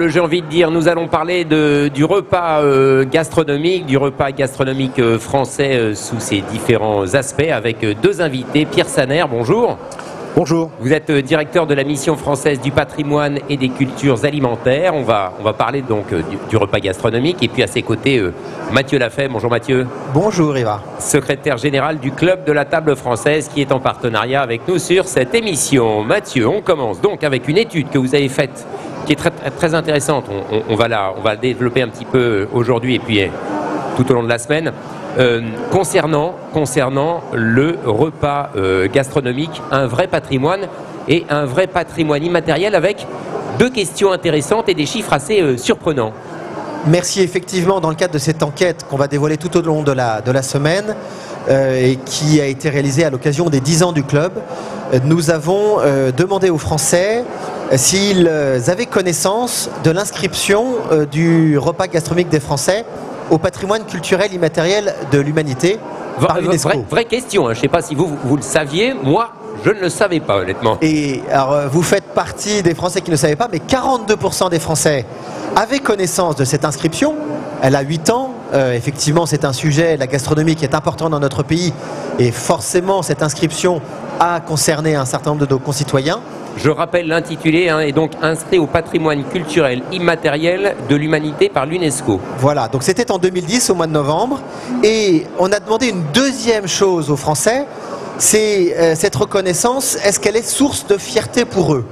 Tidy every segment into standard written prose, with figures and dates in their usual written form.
table, j'ai envie de dire, nous allons parler du repas gastronomique, français sous ses différents aspects, avec deux invités. Pierre Saner, bonjour. Bonjour. Vous êtes directeur de la mission française du patrimoine et des cultures alimentaires. On va parler donc du repas gastronomique. Et puis à ses côtés, Mathieu Lafay. Bonjour Mathieu. Bonjour Eva. Secrétaire général du Club de la table française qui est en partenariat avec nous sur cette émission. Mathieu, on commence donc avec une étude que vous avez faite qui est très, très intéressante. On va la développer un petit peu aujourd'hui et puis tout au long de la semaine. Concernant le repas gastronomique, un vrai patrimoine et un vrai patrimoine immatériel, avec deux questions intéressantes et des chiffres assez surprenants. Merci. Effectivement, dans le cadre de cette enquête qu'on va dévoiler tout au long de la semaine et qui a été réalisée à l'occasion des 10 ans du club, nous avons demandé aux Français s'ils avaient connaissance de l'inscription du repas gastronomique des Français au patrimoine culturel immatériel de l'humanité par l'UNESCO. Vraie question, hein. Je ne sais pas si vous le saviez, moi je ne le savais pas honnêtement. Et alors vous faites partie des Français qui ne le savaient pas, mais 42% des Français avaient connaissance de cette inscription. Elle a 8 ans, effectivement c'est un sujet, la gastronomie, qui est important dans notre pays, et forcément cette inscription a concerné un certain nombre de nos concitoyens. Je rappelle l'intitulé, est donc inscrit au patrimoine culturel immatériel de l'humanité par l'UNESCO. Voilà, donc c'était en 2010 au mois de novembre, et on a demandé une deuxième chose aux Français, c'est cette reconnaissance, est-ce qu'elle est source de fierté pour eux?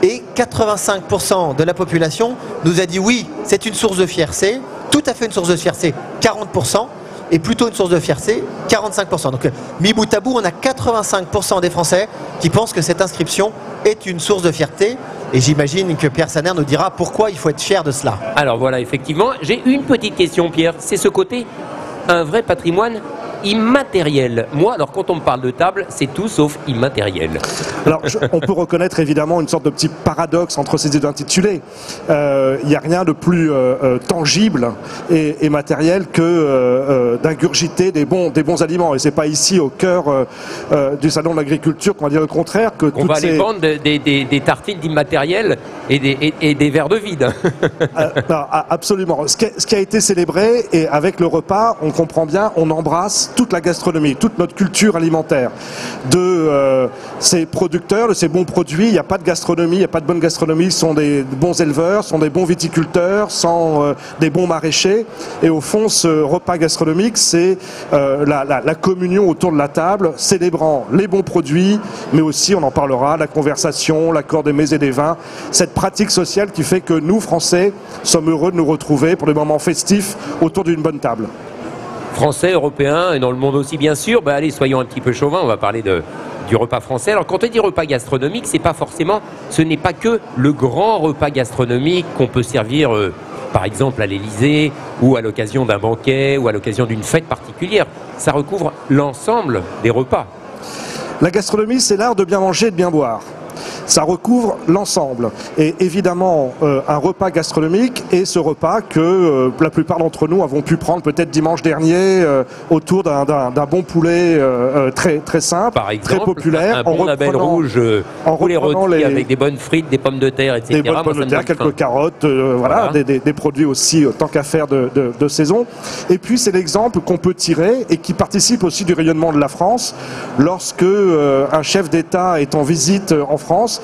Et 85% de la population nous a dit oui, c'est une source de fierté, tout à fait une source de fierté, 40%, et plutôt une source de fierté, 45%. Donc, mis bout à bout, on a 85% des Français qui pensent que cette inscription est une source de fierté. Et j'imagine que Pierre Saner nous dira pourquoi il faut être fier de cela. Alors voilà, effectivement, j'ai une petite question, Pierre. C'est ce côté, un vrai patrimoine immatériel. Moi, alors quand on me parle de table, c'est tout sauf immatériel. Alors, on peut reconnaître évidemment une sorte de petit paradoxe entre ces deux intitulés. Il n'y a rien de plus tangible et matériel que d'ingurgiter des bons aliments. Et c'est pas ici, au cœur du salon de l'agriculture, qu'on va dire le contraire. On va aller vendre des tartines d'immatériel et des verres de vide. Non, absolument. Ce qui a été célébré, et avec le repas, on comprend bien, on embrasse toute la gastronomie, toute notre culture alimentaire, de ces producteurs, de ces bons produits. Il n'y a pas de gastronomie, il n'y a pas de bonne gastronomie, ce sont des bons éleveurs, ce sont des bons viticulteurs, sont des bons maraîchers. Et au fond, ce repas gastronomique, c'est la communion autour de la table, célébrant les bons produits, mais aussi, on en parlera, la conversation, l'accord des mets et des vins, cette pratique sociale qui fait que nous, Français, sommes heureux de nous retrouver pour des moments festifs autour d'une bonne table. Français, européens et dans le monde aussi bien sûr. Allez, soyons un petit peu chauvins, on va parler du repas français. Alors quand on dit repas gastronomique, ce n'est pas que le grand repas gastronomique qu'on peut servir par exemple à l'Élysée ou à l'occasion d'un banquet ou à l'occasion d'une fête particulière. Ça recouvre l'ensemble des repas. La gastronomie, c'est l'art de bien manger et de bien boire. Ça recouvre l'ensemble. Et évidemment, un repas gastronomique est ce repas que la plupart d'entre nous avons pu prendre peut-être dimanche dernier autour d'un bon poulet très simple, par exemple, très populaire. Un bon label rouge, poulet rôti avec des bonnes frites, des pommes de terre, etc. Des bonnes pommes de terre, quelques carottes, voilà. Des produits aussi, tant qu'à faire, de saison. Et puis c'est l'exemple qu'on peut tirer et qui participe aussi du rayonnement de la France. Lorsque un chef d'État est en visite en France,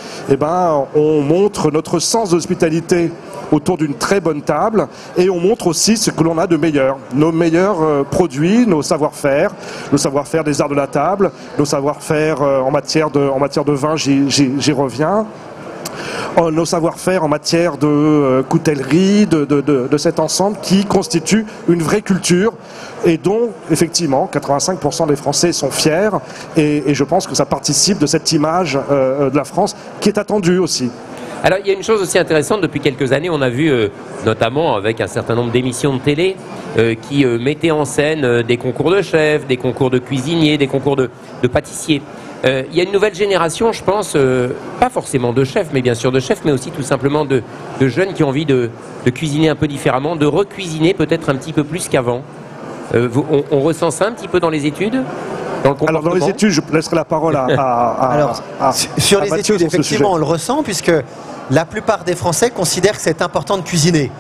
on montre notre sens d'hospitalité autour d'une très bonne table, et on montre aussi ce que l'on a de meilleur, nos meilleurs produits, nos savoir-faire des arts de la table, nos savoir-faire en matière de vin, j'y reviens. Nos savoir-faire en matière de coutellerie, de cet ensemble qui constitue une vraie culture et dont, effectivement, 85% des Français sont fiers, et je pense que ça participe de cette image de la France qui est attendue aussi. Alors il y a une chose aussi intéressante, depuis quelques années on a vu, notamment avec un certain nombre d'émissions de télé, qui mettaient en scène des concours de chefs, des concours de cuisiniers, des concours de pâtissiers. Il y a une nouvelle génération, je pense, pas forcément de chefs, mais bien sûr de chefs, mais aussi tout simplement de jeunes qui ont envie de cuisiner un peu différemment, de recuisiner peut-être un petit peu plus qu'avant. On ressent ça un petit peu dans les études? Alors dans les études, je laisserai la parole à sur les Mathieu études, effectivement, on le ressent, puisque la plupart des Français considèrent que c'est important de cuisiner.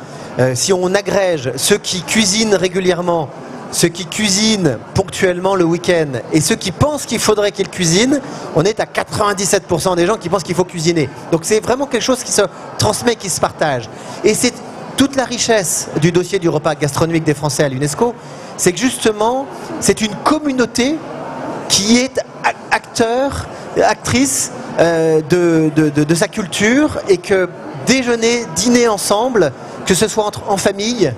Si on agrège ceux qui cuisinent régulièrement, ceux qui cuisinent ponctuellement le week-end et ceux qui pensent qu'il faudrait qu'ils cuisinent, on est à 97% des gens qui pensent qu'il faut cuisiner. Donc c'est vraiment quelque chose qui se transmet, qui se partage. Et c'est toute la richesse du dossier du repas gastronomique des Français à l'UNESCO, c'est que justement, c'est une communauté qui est acteur, actrice de sa culture, et que déjeuner, dîner ensemble, que ce soit en famille,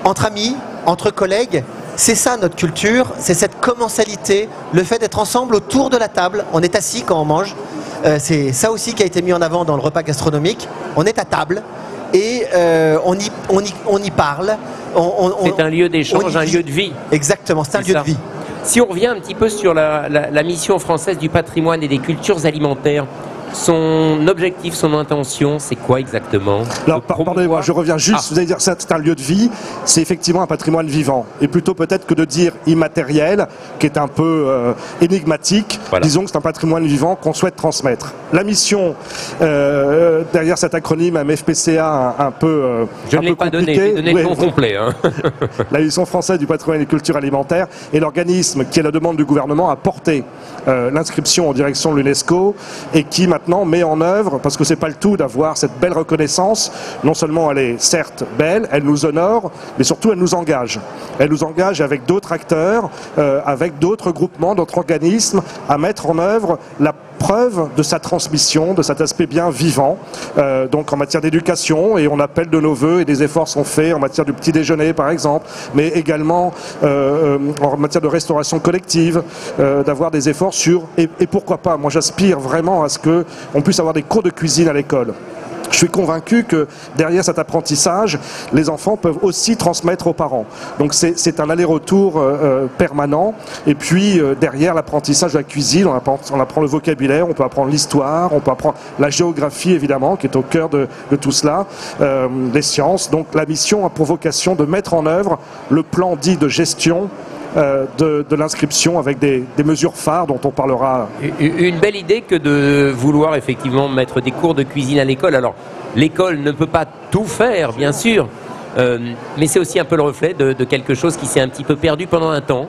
entre amis, entre collègues, c'est ça notre culture, c'est cette commensalité, le fait d'être ensemble autour de la table, on est assis quand on mange, c'est ça aussi qui a été mis en avant dans le repas gastronomique, on est à table et on y parle. C'est un lieu d'échange, un lieu de vie. Exactement, c'est un lieu de vie. Si on revient un petit peu sur la mission française du patrimoine et des cultures alimentaires, son objectif, son intention, c'est quoi exactement? Alors, pardonnez-moi, je reviens juste, vous allez dire c'est un lieu de vie, c'est effectivement un patrimoine vivant, et plutôt peut-être que de dire immatériel, qui est un peu énigmatique, voilà. Disons que c'est un patrimoine vivant qu'on souhaite transmettre. La mission, derrière cet acronyme MFPCA, un peu je ne l'ai pas donné, j'ai donné le nom complet. Hein. La mission française du patrimoine et des cultures alimentaires, et l'organisme qui, à la demande du gouvernement, a porté l'inscription en direction de l'UNESCO, et qui maintenant met en œuvre, parce que c'est pas le tout d'avoir cette belle reconnaissance, non seulement elle est certes belle, elle nous honore, mais surtout elle nous engage. Elle nous engage avec d'autres acteurs, avec d'autres groupements, d'autres organismes, à mettre en œuvre la preuve de sa transmission, de cet aspect bien vivant, donc en matière d'éducation, et on appelle de nos voeux, et des efforts sont faits en matière du petit déjeuner par exemple, mais également en matière de restauration collective, d'avoir des efforts sur, et pourquoi pas, moi j'aspire vraiment à ce qu'on puisse avoir des cours de cuisine à l'école. Je suis convaincu que derrière cet apprentissage, les enfants peuvent aussi transmettre aux parents. Donc c'est un aller-retour permanent. Et puis derrière l'apprentissage de la cuisine, on apprend le vocabulaire, on peut apprendre l'histoire, on peut apprendre la géographie évidemment, qui est au cœur de tout cela, les sciences. Donc la mission a pour vocation de mettre en œuvre le plan dit de gestion de l'inscription avec des mesures phares dont on parlera. Une belle idée que de vouloir effectivement mettre des cours de cuisine à l'école. Alors l'école ne peut pas tout faire bien sûr, mais c'est aussi un peu le reflet de quelque chose qui s'est un petit peu perdu pendant un temps,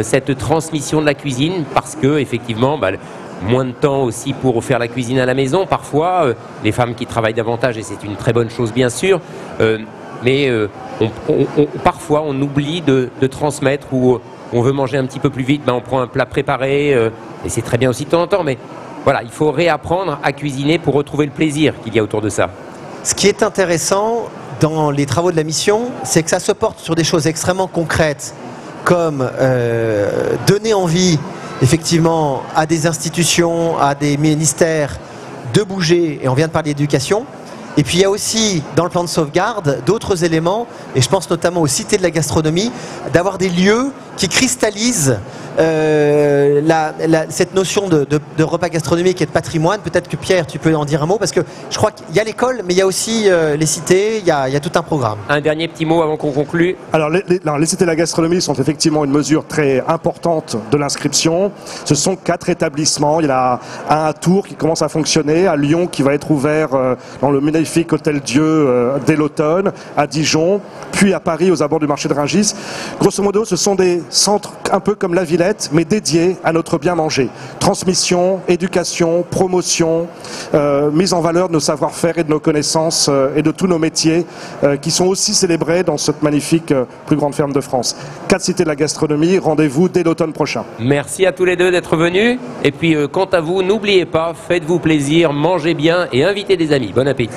cette transmission de la cuisine, parce que effectivement moins de temps aussi pour faire la cuisine à la maison parfois, les femmes qui travaillent davantage, et c'est une très bonne chose bien sûr, mais parfois on oublie de transmettre, ou on veut manger un petit peu plus vite, on prend un plat préparé, et c'est très bien aussi de temps en temps, mais voilà, il faut réapprendre à cuisiner pour retrouver le plaisir qu'il y a autour de ça. Ce qui est intéressant dans les travaux de la mission, c'est que ça se porte sur des choses extrêmement concrètes, comme donner envie effectivement à des institutions, à des ministères de bouger, et on vient de parler d'éducation. Et puis il y a aussi, dans le plan de sauvegarde, d'autres éléments, et je pense notamment aux cités de la gastronomie, d'avoir des lieux qui cristallisent cette notion de repas gastronomique et de patrimoine. Peut-être que Pierre, tu peux en dire un mot, parce que je crois qu'il y a l'école, mais il y a aussi les cités, il y a tout un programme. Un dernier petit mot avant qu'on conclue. Alors les cités de la gastronomie sont effectivement une mesure très importante de l'inscription. Ce sont 4 établissements. Il y en a un à Tours qui commence à fonctionner, à Lyon qui va être ouvert dans le magnifique Hôtel Dieu dès l'automne, à Dijon, puis à Paris aux abords du marché de Rungis. Grosso modo, ce sont des centres un peu comme la Villette, mais dédiés à notre bien manger. Transmission, éducation, promotion, mise en valeur de nos savoir-faire et de nos connaissances et de tous nos métiers qui sont aussi célébrés dans cette magnifique plus grande ferme de France. 4 cités de la gastronomie, rendez-vous dès l'automne prochain. Merci à tous les deux d'être venus. Et puis quant à vous, n'oubliez pas, faites-vous plaisir, mangez bien et invitez des amis. Bon appétit.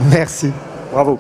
Merci. Bravo.